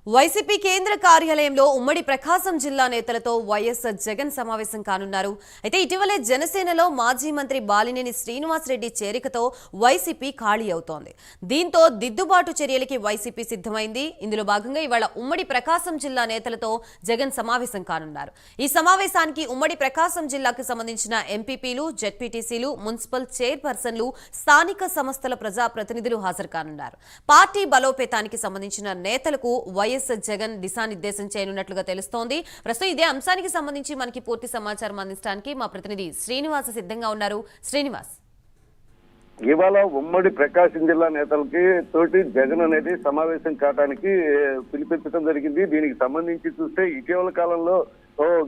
YCP కేంద్ర కార్యాలయంలో ఉమ్మడి ప్రకాశం జిల్లా నేతలతో వైఎస్ జగన్ సమావేశం కానున్నారు. అయితే ఇటీవలే జనసేనలో మాజీ మంత్రి బాలినేని శ్రీనివాసరెడ్డి చేరికతో వైసీపీ ఖాళీ అవుతోంది. దీంతో దిద్దుబాటు చర్యలకి వైసీపీ సిద్ధమైంది. ఇందులో భాగంగా ఇవాళ ఉమ్మడి ప్రకాశం జిల్లా నేతలతో జగన్ సమావేశం కానున్నారు. ఈ సమావేశానికి ఉమ్మడి ప్రకాశం జిల్లాకు సంబంధించిన ఎంపీపీలు, జెడ్పీటీసీలు, మున్సిపల్ చైర్పర్సన్లు, స్థానిక సంస్థల ప్రజాప్రతినిధులు హాజరు కానున్నారు. పార్టీ బలోపేతానికి సంబంధించిన నేతలకు వైఎస్ జగన్ దిశానిర్దేశం చేయనున్నట్లుగా తెలుస్తోంది. ప్రస్తుతం ఇదే అంశానికి సంబంధించి మనకి పూర్తి సమాచారం అందించడానికి మా ప్రతినిధి శ్రీనివాస్ సిద్ధంగా ఉన్నారు. శ్రీనివాస్, ఇవాళ ఉమ్మడి ప్రకాశం జిల్లా నేతలకి తోటి జగన్ అనేది సమావేశం కావడానికి పిలిపించడం జరిగింది. దీనికి సంబంధించి చూస్తే ఇటీవల కాలంలో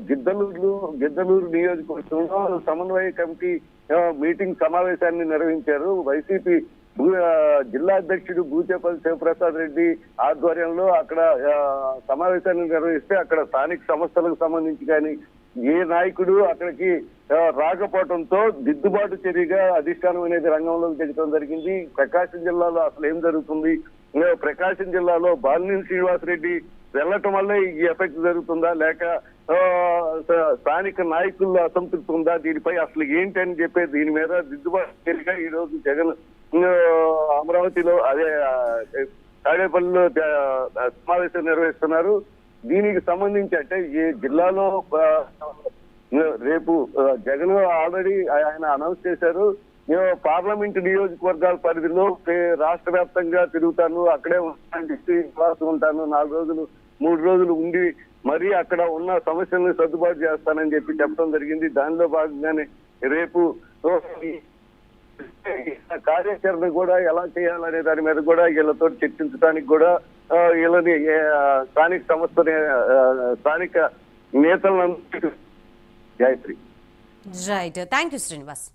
గిద్దలూరు నియోజకవర్గంలో సమన్వయ కమిటీ మీటింగ్ సమావేశాన్ని నిర్వహించారు. వైసీపీ జిల్లా అధ్యక్షుడు బూచేపల్లి శివప్రసాద్ రెడ్డి ఆధ్వర్యంలో అక్కడ సమావేశాన్ని నిర్వహిస్తే అక్కడ స్థానిక సంస్థలకు సంబంధించి కానీ ఏ నాయకుడు అక్కడికి రాకపోవడంతో దిద్దుబాటు చర్యగా అధిష్టానం అనేది రంగంలోకి దిగడం జరిగింది. ప్రకాశం జిల్లాలో అసలు ఏం జరుగుతుంది, ప్రకాశం జిల్లాలో బాలినేని శ్రీనివాసరెడ్డి వెళ్లటం వల్ల ఈ ఎఫెక్ట్ జరుగుతుందా, లేక స్థానిక నాయకుల్లో అసంతృప్తి ఉందా, దీనిపై అసలు ఏంటి అని చెప్పే దీని మీద దిద్దుబాటు చర్యగా ఈ రోజు జగన్ అమరావతిలో అదే తాడేపల్లిలో సమావేశం నిర్వహిస్తున్నారు. దీనికి సంబంధించి అంటే ఈ జిల్లాలో రేపు జగన్ ఆల్రెడీ ఆయన అనౌన్స్ చేశారు, పార్లమెంట్ నియోజకవర్గాల పరిధిలో రాష్ట్ర వ్యాప్తంగా తిరుగుతాను, అక్కడే ఉంటాను, డిస్ట్రిక్ట్ ఉంటాను, 4 రోజులు 3 రోజులు ఉండి మరి అక్కడ ఉన్న సమస్యలను సర్దుబాటు చేస్తానని చెప్పడం జరిగింది. దానిలో భాగంగానే రేపు కార్యాచరణ కూడా ఎలా చేయాలనే దాని మీద కూడా వీళ్ళతో చర్చించడానికి కూడా వీళ్ళని స్థానిక నేతలను Gayatri. Right, thank you Srinivas.